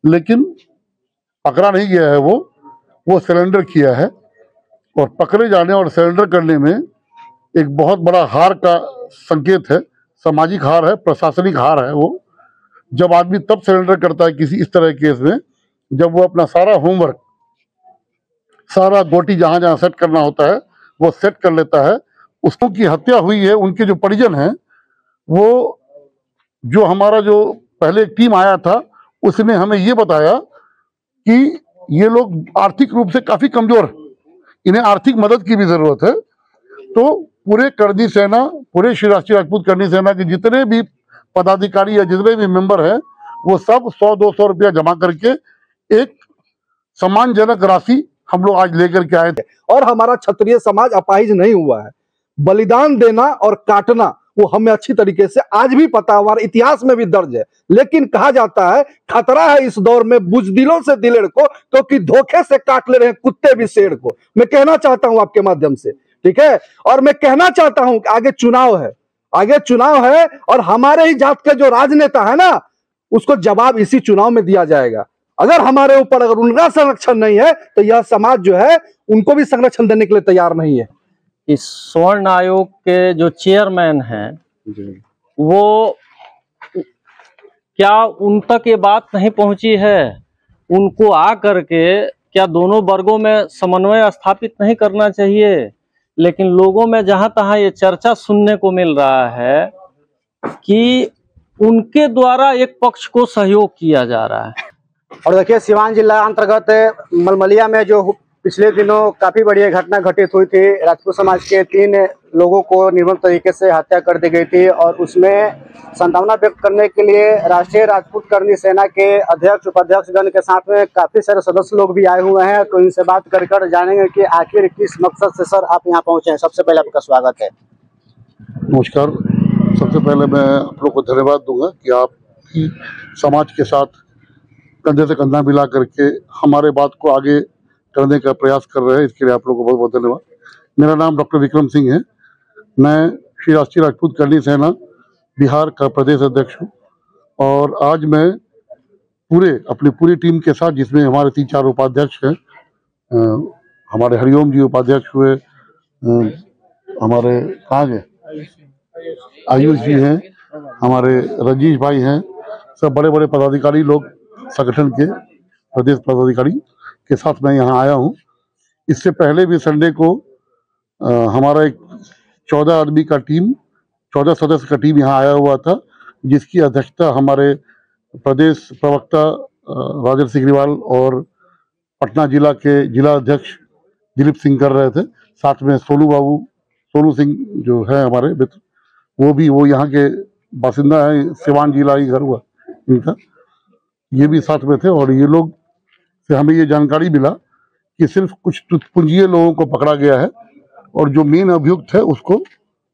लेकिन पकड़ा नहीं गया है। वो सरेंडर किया है और पकड़े जाने और सरेंडर करने में एक बहुत बड़ा हार का संकेत है, सामाजिक हार है, प्रशासनिक हार है। वो जब आदमी तब सरेंडर करता है किसी इस तरह के केस में जब वो अपना सारा होमवर्क, सारा गोटी जहां जहां सेट करना होता है वो सेट कर लेता है। उसको की हत्या हुई है, उनके जो परिजन हैं, वो जो हमारा जो पहले एक टीम आया था उसने हमें ये बताया कि ये लोग आर्थिक रूप से काफी कमजोर, इन्हें आर्थिक मदद की भी जरूरत है। तो पूरे करनी सेना, पूरे श्री राष्ट्रीय राजपूत करनी सेना के जितने भी पदाधिकारी या जितने भी मेंबर हैं वो सब 100-200 रुपया जमा करके एक सम्मानजनक राशि हम लोग आज लेकर के आए थे। और हमारा क्षत्रिय समाज अपाहिज नहीं हुआ है। बलिदान देना और काटना वो हमें अच्छी तरीके से आज भी पता, हमारे इतिहास में भी दर्ज है। लेकिन कहा जाता है खतरा है इस दौर में बुजदिलों से दिलेर को, क्योंकि धोखे से काट ले रहे हैं कुत्ते भी शेर को। मैं कहना चाहता हूं आपके माध्यम से, ठीक है। और मैं कहना चाहता हूं आगे चुनाव है, आगे चुनाव है और हमारे ही जात के जो राजनेता है ना, उसको जवाब इसी चुनाव में दिया जाएगा। अगर हमारे ऊपर अगर उनका संरक्षण नहीं है तो यह समाज जो है उनको भी संरक्षण देने के लिए तैयार नहीं है। इस स्वर्ण आयोग के जो चेयरमैन हैं वो क्या उन तक ये बात नहीं पहुंची है? उनको आ करके क्या दोनों वर्गों में समन्वय स्थापित नहीं करना चाहिए? लेकिन लोगों में जहां तहां ये चर्चा सुनने को मिल रहा है कि उनके द्वारा एक पक्ष को सहयोग किया जा रहा है। और देखिए, सिवान जिला अंतर्गत मलमलिया में जो पिछले दिनों काफी बड़ी घटना घटित हुई थी, राजपूत समाज के 3 लोगों को निर्मम तरीके से हत्या कर दी गई थी और उसमें संतावना व्यक्त करने के लिए राष्ट्रीय राजपूत करनी सेना के अध्यक्ष उपाध्यक्ष गण के साथ में काफी सारे सदस्य लोग भी आए हुए हैं। तो इनसे बात कर जानेंगे कि आखिर किस मकसद से सर आप यहाँ पहुंचे हैं। सबसे पहले आपका स्वागत है। नमस्कार। सबसे पहले मैं आप लोग को धन्यवाद दूंगा कि आप समाज के साथ कंधे से कंधा मिला करके हमारे बात को आगे करने का प्रयास कर रहे हैं, इसके लिए आप लोगों को बहुत बहुत धन्यवाद। मेरा नाम डॉक्टर विक्रम सिंह है। मैं श्री राष्ट्रीय राजपूत करनी सेना बिहार का प्रदेश अध्यक्ष हूँ और आज मैं अपनी पूरी टीम के साथ, जिसमें हमारे 3-4 उपाध्यक्ष हैं, हमारे हरिओम जी उपाध्यक्ष हुए, हमारे कहाँ गए आयुष जी हैं, हमारे रजीश भाई हैं, सब बड़े बड़े पदाधिकारी लोग संगठन के प्रदेश पदाधिकारी के साथ मैं यहाँ आया हूँ। इससे पहले भी संडे को हमारा एक 14 आदमी का टीम, 14 सदस्य का टीम यहाँ आया हुआ था, जिसकी अध्यक्षता हमारे प्रदेश प्रवक्ता राजेश सिग्रीवाल और पटना जिला के जिला अध्यक्ष दिलीप सिंह कर रहे थे। साथ में सोनू सिंह जो है हमारे मित्र, वो यहाँ के बासिंदा है, सिवान जिला ही घर हुआ इनका, ये भी साथ में थे। और ये लोग से हमें ये जानकारी मिला कि सिर्फ कुछ तुतपुंजीय लोगों को पकड़ा गया है और जो मेन अभियुक्त है उसको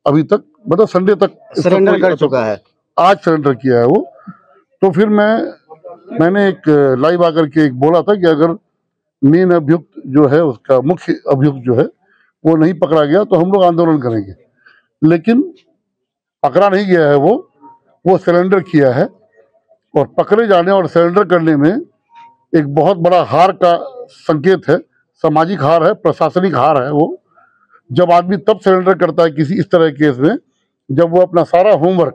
अभी तक, मतलब संडे तक सरेंडर कर चुका है, आज सरेंडर किया है वो। तो फिर मैंने एक लाइव आकर के एक बोला था कि अगर मेन अभियुक्त जो है, उसका मुख्य अभियुक्त जो है वो नहीं पकड़ा गया तो हम लोग आंदोलन करेंगे। लेकिन पकड़ा नहीं गया है, वो सरेंडर किया है और पकड़े जाने और सरेंडर करने में एक बहुत बड़ा हार का संकेत है, सामाजिक हार है, प्रशासनिक हार है। वो जब आदमी तब सरेंडर करता है किसी इस तरह के केस में जब वो अपना सारा होमवर्क,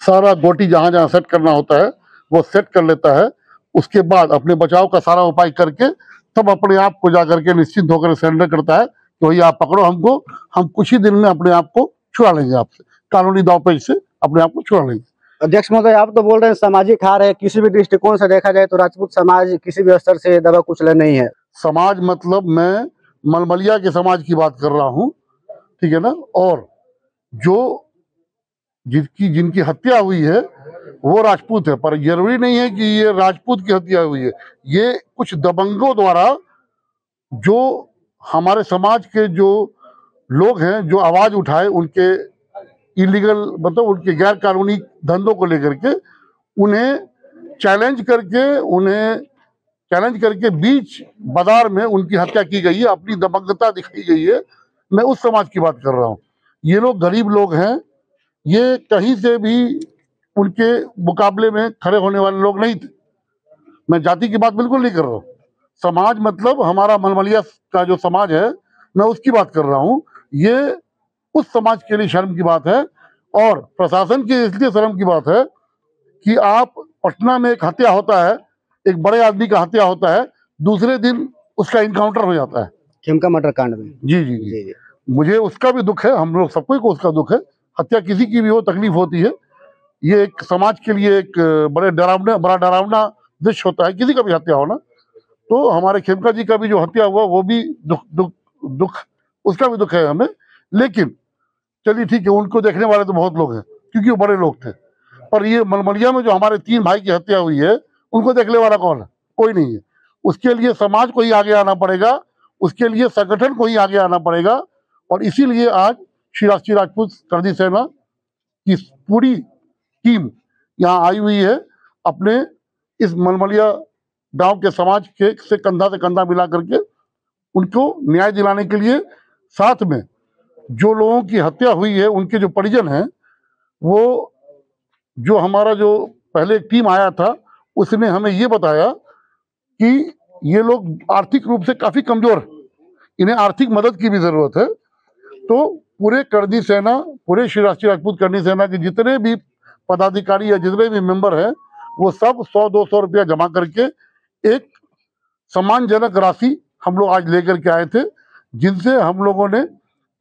सारा गोटी जहां जहां सेट करना होता है वो सेट कर लेता है। उसके बाद अपने बचाव का सारा उपाय करके तब अपने आप को जाकर के निश्चिंत होकर सरेंडर करता है तो भैया आप पकड़ो हमको, हम कुछ ही दिन में अपने आप को छुड़ा लेंगे, आपसे कानूनी दांवपेच से अपने आप को छुड़ा लेंगे। अध्यक्ष महोदय, आप तो बोल रहे हैं सामाजिक हार है। किसी भी दृष्टिकोण से देखा जाए तो राजपूत समाज किसी भी स्तर से दबा कुचला नहीं है। समाज मतलब मैं मलमलिया के समाज की बात कर रहा हूँ, ठीक है ना। और जो जिनकी हत्या हुई है वो राजपूत है, पर जरूरी नहीं है कि ये राजपूत की हत्या हुई है। ये कुछ दबंगों द्वारा, जो हमारे समाज के जो लोग हैं जो आवाज उठाए, उनके इलीगल, मतलब उनके गैर कानूनी धंधों को लेकर के उन्हें चैलेंज करके बीच बाजार में उनकी हत्या की गई है, अपनी दबंगता दिखाई गई है। मैं उस समाज की बात कर रहा हूँ। ये लोग गरीब लोग हैं, ये कहीं से भी उनके मुकाबले में खड़े होने वाले लोग नहीं थे। मैं जाति की बात बिल्कुल नहीं कर रहा हूँ। समाज मतलब हमारा मलमलिया का जो समाज है, मैं उसकी बात कर रहा हूँ। ये उस समाज के लिए शर्म की बात है, और प्रशासन की इसलिए शर्म की बात है कि आप पटना में एक हत्या होता है, एक बड़े आदमी का हत्या होता है, दूसरे दिन उसका इनकाउंटर हो जाता है खेमका मर्डर कांड में। जी जी जी, मुझे उसका भी दुख है, हम लोग सबको को उसका दुख है। हत्या किसी की भी हो, तकलीफ होती है। ये एक समाज के लिए एक बड़ा डरावना दृश्य होता है, किसी का भी हत्या होना। तो हमारे खेमका जी का भी जो हत्या हुआ वो भी दुख उसका भी दुख है हमें। लेकिन चलिए ठीक है, उनको देखने वाले तो बहुत लोग हैं क्योंकि वो बड़े लोग थे। पर ये मलमलिया में जो हमारे 3 भाई की हत्या हुई है, उनको देखने वाला कौन है? कोई नहीं है। उसके लिए समाज को ही आगे आना पड़ेगा, उसके लिए संगठन को ही आगे आना पड़ेगा। और इसीलिए आज श्री राष्ट्रीय राजपूत कर्दी सेना की पूरी टीम यहाँ आई हुई है, अपने इस मलमलिया गांव के समाज के से कंधा मिला करके उनको न्याय दिलाने के लिए। साथ में जो लोगों की हत्या हुई है, उनके जो परिजन हैं, वो जो हमारा जो पहले एक टीम आया था, उसने हमें ये बताया कि ये लोग आर्थिक रूप से काफी कमजोर हैं, इन्हें आर्थिक मदद की भी जरूरत है। तो पूरे कर्दी सेना, पूरे श्री राष्ट्रीय राजपूत कर्दी सेना के जितने भी पदाधिकारी या जितने भी मेंबर हैं, वो सब 100-200 रुपया जमा करके एक सम्मानजनक राशि हम लोग आज लेकर के आए थे, जिनसे हम लोगों ने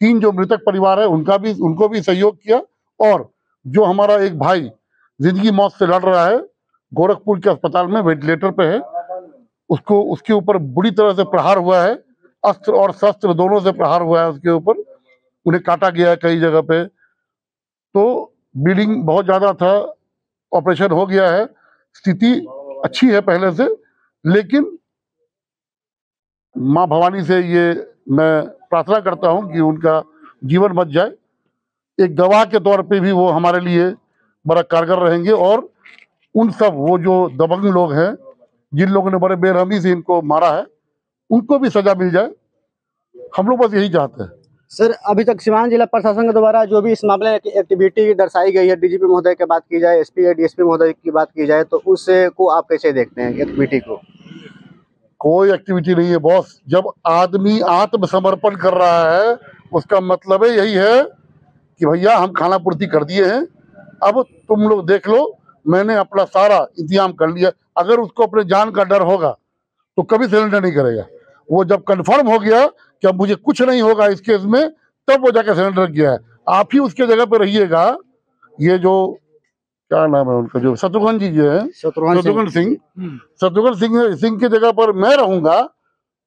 3 जो मृतक परिवार है उनको भी सहयोग किया। और जो हमारा एक भाई जिंदगी मौत से लड़ रहा है, गोरखपुर के अस्पताल में वेंटिलेटर पे है, उसको उसके ऊपर बुरी तरह से प्रहार हुआ है, अस्त्र और शस्त्र दोनों से प्रहार हुआ है उसके ऊपर, उन्हें काटा गया है कई जगह पे। तो ब्लीडिंग बहुत ज़्यादा था, ऑपरेशन हो गया है, स्थिति अच्छी है पहले से। लेकिन माँ भवानी से ये मैं प्रार्थना करता हूँ कि उनका जीवन बच जाए। एक गवाह के तौर पे भी वो हमारे लिए बड़ा कारगर रहेंगे। और उन सब वो जो दबंग लोग हैं, जिन लोगों ने बड़े बेरहमी से इनको मारा है, उनको भी सजा मिल जाए। हम लोग बस यही चाहते हैं। सर, अभी तक सीवान जिला प्रशासन के द्वारा जो भी इस मामले में एक्टिविटी दर्शाई गई है, डीजीपी महोदय की बात की जाए, एसपी या डीएसपी महोदय की बात की जाए, तो उससे को आप कैसे देखते हैं एक्टिविटी को? कोई एक्टिविटी नहीं है बॉस। जब आदमी आत्मसमर्पण कर रहा है, उसका मतलब है यही है कि भैया हम खाना पूर्ति कर दिए हैं, अब तुम लोग देख लो, मैंने अपना सारा इंतजाम कर लिया। अगर उसको अपने जान का डर होगा तो कभी सरेंडर नहीं करेगा। वो जब कंफर्म हो गया कि अब मुझे कुछ नहीं होगा इस केस में, तब वो जाकर सरेंडर किया है। आप ही उसके जगह पे रहिएगा। ये जो क्या नाम है उनका, जो शत्रुघ्न जी जो है, शत्रुघ्न सिंह की जगह पर मैं रहूंगा,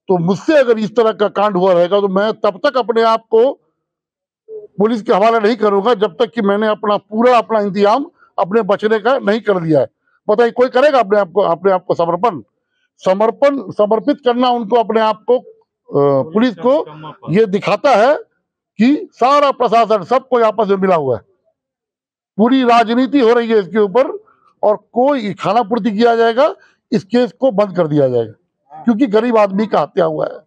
तो मुझसे अगर इस तरह का कांड हुआ रहेगा तो मैं तब तक अपने आप को पुलिस के हवाले नहीं करूंगा जब तक कि मैंने अपना इंतजाम अपने बचने का नहीं कर दिया है। बताइए, कोई करेगा अपने आप को समर्पित करना उनको अपने आप को पुलिस को ये दिखाता है कि सारा प्रशासन सब कोई आपस में मिला हुआ है। पूरी राजनीति हो रही है इसके ऊपर, और कोई खाना पूर्ति किया जाएगा, इस केस को बंद कर दिया जाएगा, क्योंकि गरीब आदमी का हत्या हुआ है।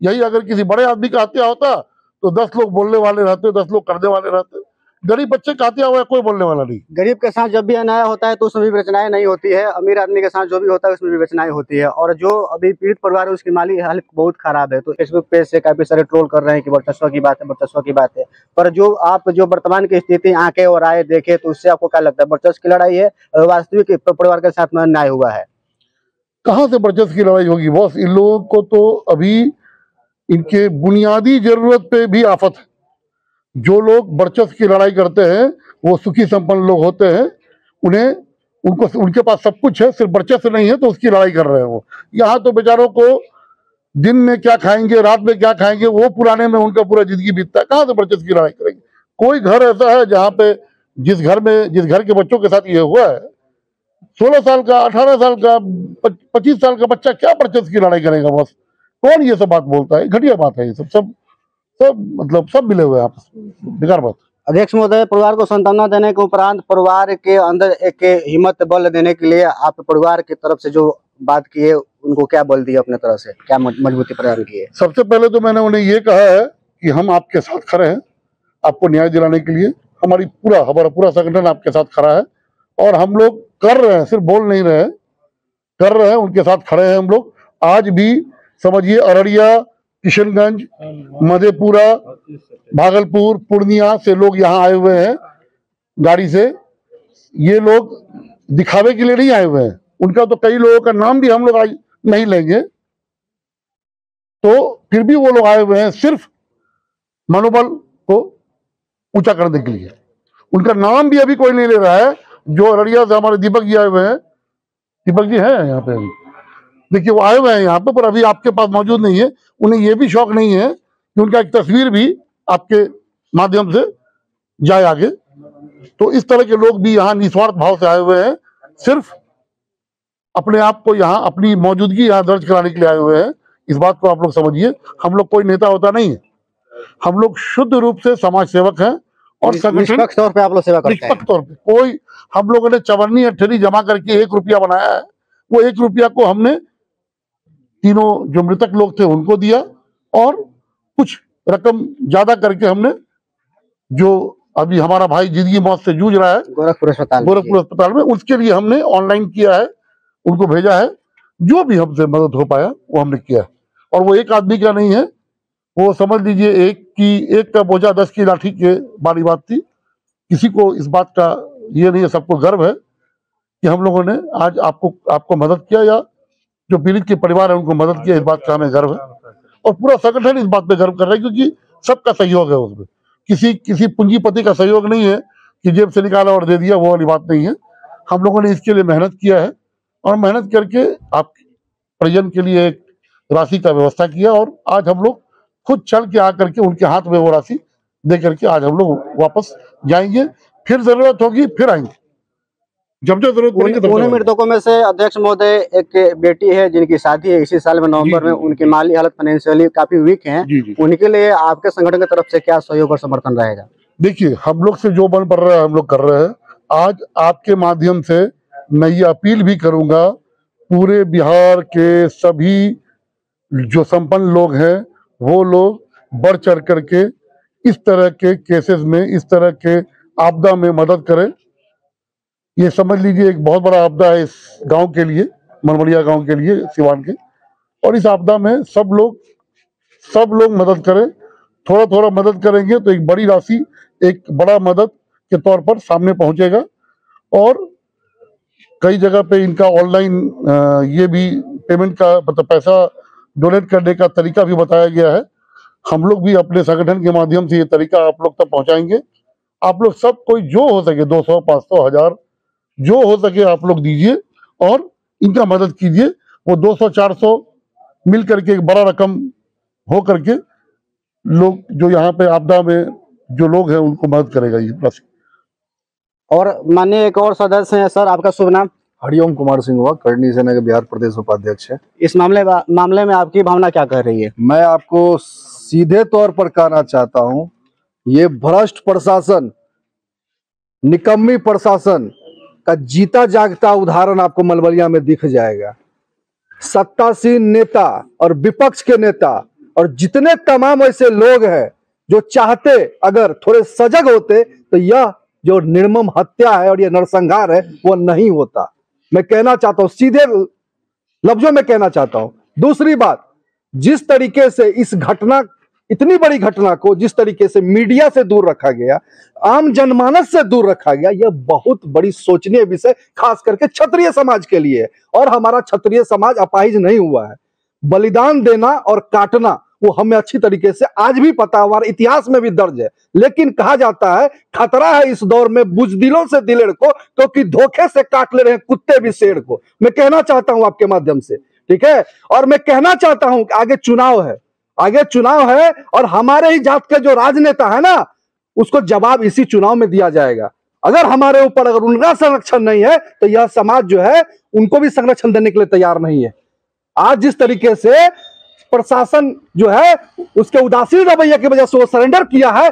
यही अगर किसी बड़े आदमी का हत्या होता तो 10 लोग बोलने वाले रहते, 10 लोग करने वाले रहते। गरीब बच्चे का हत्या हुआ है, कोई बोलने वाला नहीं। गरीब के साथ जब भी अन्याय होता है तो उसमें विवेचनाएं नहीं होती है, अमीर आदमी के साथ जो भी होता है उसमें विवेचनाएं होती है। और जो अभी पीड़ित परिवार है उसकी माली हालत बहुत खराब है। तो फेसबुक पेज से काफी सारे ट्रोल कर रहे हैं कि वर्चस्व की बात है। पर जो वर्तमान की स्थिति आंके और आए देखे, तो उससे आपको क्या लगता है, वर्चस्व की लड़ाई है, वास्तविक परिवार के साथ में अन्याय हुआ है? कहाँ से वर्चस्व की लड़ाई होगी बॉस? इन लोगों को तो अभी इनके बुनियादी जरूरत पे भी आफत है। जो लोग वर्चस्व की लड़ाई करते हैं वो सुखी संपन्न लोग होते हैं, उनके पास सब कुछ है, सिर्फ वर्चस्व नहीं है, तो उसकी लड़ाई कर रहे हैं वो। यहाँ तो बेचारों को दिन में क्या खाएंगे, रात में क्या खाएंगे, वो पुराने में उनका पूरा जिंदगी बीतता है। कहाँ से वर्चस्व की लड़ाई करेंगे? कोई घर ऐसा है जहाँ पे जिस घर के बच्चों के साथ ये हुआ है, 16 साल का, 18 साल का, 25 साल का बच्चा क्या वर्चस्व की लड़ाई करेगा बॉस? कौन ये सब बात बोलता है? घटिया बात है ये सब मतलब सब मिले हुए आपस में, बेकार बात। अध्यक्ष महोदय, परिवार को सांत्वना देने के उपरांत परिवार के अंदर एक हिम्मत बल देने के लिए आप परिवार की तरफ से जो बात की है, उनको क्या बल दिया, अपने तरफ से क्या मजबूती प्रदान की है? सबसे पहले तो मैंने उन्हें ये कहा है कि हम आपके साथ खड़े हैं, आपको न्याय दिलाने के लिए। हमारा पूरा संगठन आपके साथ खड़ा है, और हम लोग कर रहे हैं, सिर्फ बोल नहीं रहे हैं, कर रहे हैं उनके साथ खड़े हैं हम लोग। आज भी समझिए अररिया, किशनगंज, मधेपुरा, भागलपुर, पूर्णिया से लोग यहाँ आए हुए हैं गाड़ी से। ये लोग दिखावे के लिए नहीं आए हुए हैं, उनका तो कई लोगों का नाम भी हम लोग आज नहीं लेंगे, तो फिर भी वो लोग आए हुए हैं सिर्फ मनोबल को ऊंचा करने के लिए। उनका नाम भी अभी कोई नहीं ले रहा है। जो अररिया से हमारे दीपक जी आए हुए हैं, दीपक जी हैं यहाँ पे, देखिए वो आए हुए हैं यहाँ पे, पर अभी आपके पास मौजूद नहीं है। उन्हें ये भी शौक नहीं है कि उनका एक तस्वीर भी आपके माध्यम से जाए आगे। तो इस तरह के लोग भी यहाँ निस्वार्थ भाव से आए हुए हैं, सिर्फ अपने आप को यहाँ, अपनी मौजूदगी यहाँ दर्ज कराने के लिए आए हुए हैं। इस बात को आप लोग समझिए। हम लोग कोई नेता होता नहीं है, हम लोग शुद्ध रूप से समाज सेवक हैं और निष्पक्ष तौर पे आप लोग सेवा करते हैं। निष्पक्ष तौर पे कोई, हम लोगों ने चवन्नी अठ्ठरी जमा करके 1 रुपया बनाया है। वो 1 रुपया को हमने तीनों जो मृतक लोग थे उनको दिया, और कुछ रकम ज्यादा करके हमने, जो अभी हमारा भाई जिंदगी मौत से जूझ रहा है गोरखपुर अस्पताल में, उसके लिए हमने ऑनलाइन किया है, उनको भेजा है। जो भी हमसे मदद हो पाया वो हमने किया है। और वो एक आदमी का नहीं है, वो समझ लीजिए एक का बोझा 10 की लाठी के बारी बात थी। किसी को इस बात का ये नहीं है, सबको गर्व है कि हम लोगों ने आज आपको मदद किया, या जो पीड़ित के परिवार है उनको मदद किया। इस बात का हमें गर्व है और पूरा संगठन इस बात पे गर्व कर रहा है, क्योंकि सबका सहयोग है उसमें। किसी पूंजीपति का सहयोग नहीं है कि जेब से निकाला और दे दिया, वो वाली बात नहीं है। हम लोगों ने इसके लिए मेहनत किया है और मेहनत करके आप परिजन के लिए एक राशि का व्यवस्था किया, और आज हम लोग खुद चल के आकर के उनके हाथ में वो राशि दे करके आज हम लोग वापस जाएंगे। फिर जरूरत होगी फिर आएंगे, जब जरूरत पड़ेगी। उन्हीं मृतकों में से अध्यक्ष महोदय एक बेटी है जिनकी शादी है इसी साल में नवंबर में, उनकी माली हालत फाइनेंशियली काफी वीक है। उनके लिए आपके संगठन की तरफ से क्या सहयोग और समर्थन रहेगा? देखिए, हम लोग से जो बन पड़ रहा है हम लोग कर रहे हैं। आज आपके माध्यम से मैं ये अपील भी करूंगा, पूरे बिहार के सभी जो संपन्न लोग हैं वो लोग बढ़ चढ़ करके इस तरह के केसेस में, इस तरह के आपदा में मदद करें। ये समझ लीजिए एक बहुत बड़ा आपदा है इस गांव के लिए, मलमलिया गांव के लिए, सिवान के। और इस आपदा में सब लोग मदद करें। थोड़ा थोड़ा मदद करेंगे तो एक बड़ी राशि, एक बड़ा मदद के तौर पर सामने पहुंचेगा। और कई जगह पे इनका ऑनलाइन ये भी पेमेंट का, मतलब पैसा डोनेट करने का तरीका भी बताया गया है। हम लोग भी अपने संगठन के माध्यम से ये तरीका आप लोग तक पहुंचाएंगे। आप लोग सब कोई जो हो सके 200, 500, 1000 जो हो सके आप लोग दीजिए और इनका मदद कीजिए। वो 200, 400 मिल करके एक बड़ा रकम हो करके लोग जो यहाँ पे आपदा में जो लोग हैं उनको मदद करेगा ये राशि। और माननीय एक और सदस्य हैं सर, आपका शुभ नाम? हरिओम कुमार सिंह हुआ, करनी सेना के बिहार प्रदेश उपाध्यक्ष है। इस मामले में आपकी भावना क्या कह रही है? मैं आपको सीधे तौर पर कहना चाहता हूं, ये भ्रष्ट प्रशासन, निकम्मी प्रशासन का जीता जागता उदाहरण आपको मलमलिया में दिख जाएगा। सत्तासीन नेता और विपक्ष के नेता और जितने तमाम ऐसे लोग हैं जो चाहते अगर थोड़े सजग होते तो यह जो निर्मम हत्या है और यह नरसंहार है वो नहीं होता। मैं कहना चाहता हूं, सीधे लफ्जों में कहना चाहता हूं। दूसरी बात, जिस तरीके से इस घटना, इतनी बड़ी घटना को जिस तरीके से मीडिया से दूर रखा गया, आम जनमानस से दूर रखा गया, यह बहुत बड़ी सोचनीय विषय खास करके क्षत्रिय समाज के लिए। और हमारा क्षत्रिय समाज अपाहिज नहीं हुआ है। बलिदान देना और काटना वो हमें अच्छी तरीके से आज भी पता, हमारे इतिहास में भी दर्ज है। लेकिन कहा जाता है खतरा है इस दौर में बुजदिलों से दिलेर को, क्योंकि धोखे से काट ले रहे हैं कुत्ते भी शेर को। मैं कहना चाहता हूं आपके माध्यम से, ठीक है। और मैं कहना चाहता हूं आगे चुनाव है और हमारे ही जात के जो राजनेता है ना, उसको जवाब इसी चुनाव में दिया जाएगा। अगर हमारे ऊपर अगर उनका संरक्षण नहीं है तो यह समाज जो है उनको भी संरक्षण देने के लिए तैयार नहीं है। आज जिस तरीके से प्रशासन जो है उसके उदासीन रवैया की वजह से वो सरेंडर किया है,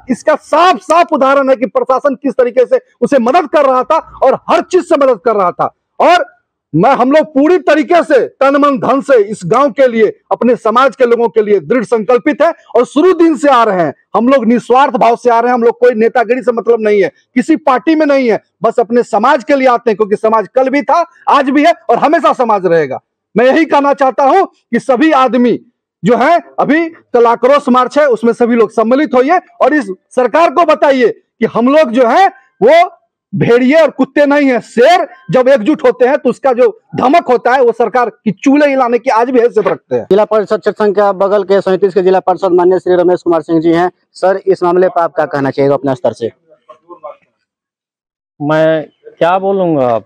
इसका साफ उदाहरण है कि प्रशासन किस तरीके से उसे मदद कर रहा था और हर चीज से मदद कर रहा था। और हम लोग पूरी तरीके से तन मन धन से इस गांव के लिए, अपने समाज के लोगों के लिए दृढ़ संकल्पित है और शुरू दिन से आ रहे हैं। हम लोग निस्वार्थ भाव से आ रहे हैं। हम लोग कोई नेतागिरी से मतलब नहीं है, किसी पार्टी में नहीं है, बस अपने समाज के लिए आते हैं, क्योंकि समाज कल भी था, आज भी है और हमेशा समाज रहेगा। मैं यही कहना चाहता हूं कि सभी आदमी जो है, अभी कल आक्रोश मार्च है, उसमें सभी लोग सम्मिलित होइए और इस सरकार को बताइए कि हम लोग जो है वो भेड़िए और कुत्ते नहीं है, शेर जब एकजुट होते हैं तो उसका जो धमक होता है वो सरकार की चूल्हे हिलाने की आज भी हैसियत रखते हैं। जिला परिषद क्षेत्र संख्या बगल के 37 के जिला परिषद माननीय श्री रमेश कुमार सिंह जी हैं। सर, इस मामले पर आप क्या कहना चाहिए अपने स्तर से? मैं क्या बोलूँगा, अब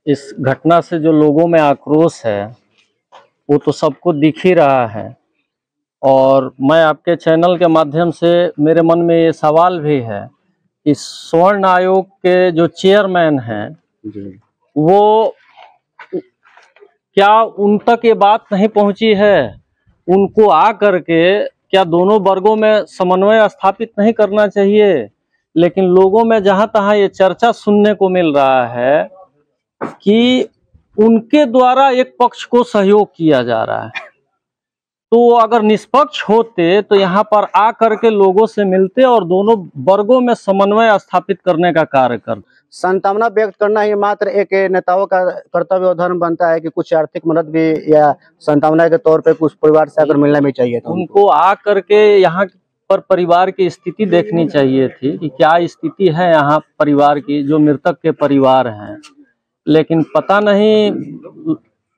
इस घटना से जो लोगों में आक्रोश है वो तो सबको दिख ही रहा है। और मैं आपके चैनल के माध्यम से मेरे मन में ये सवाल भी है कि स्वर्ण आयोग के जो चेयरमैन हैं वो क्या उन तक ये बात नहीं पहुंची है, उनको आ करके क्या दोनों वर्गों में समन्वय स्थापित नहीं करना चाहिए? लेकिन लोगों में जहां तहां ये चर्चा सुनने को मिल रहा है कि उनके द्वारा एक पक्ष को सहयोग किया जा रहा है। तो अगर निष्पक्ष होते तो यहाँ पर आ करके लोगों से मिलते और दोनों वर्गों में समन्वय स्थापित करने का कार्य करते। संतावना व्यक्त करना ही मात्र एक नेताओं का कर्तव्य और धर्म बनता है कि कुछ आर्थिक मदद भी या संतावना के तौर पे कुछ परिवार से अगर मिलना भी चाहिए तो उनको आ करके यहाँ पर परिवार की स्थिति देखनी चाहिए थी कि क्या स्थिति है यहाँ परिवार की, जो मृतक के परिवार हैं। लेकिन पता नहीं,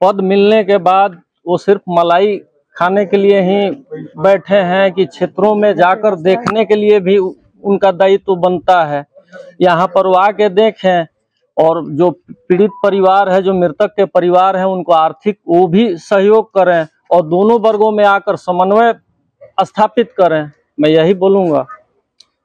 पद मिलने के बाद वो सिर्फ मलाई खाने के लिए ही बैठे हैं कि क्षेत्रों में जाकर देखने के लिए भी उनका दायित्व बनता है। यहाँ पर वो आके देखें और जो पीड़ित परिवार है, जो मृतक के परिवार हैं, उनको आर्थिक वो भी सहयोग करें और दोनों वर्गों में आकर समन्वय स्थापित करें। मैं यही बोलूँगा।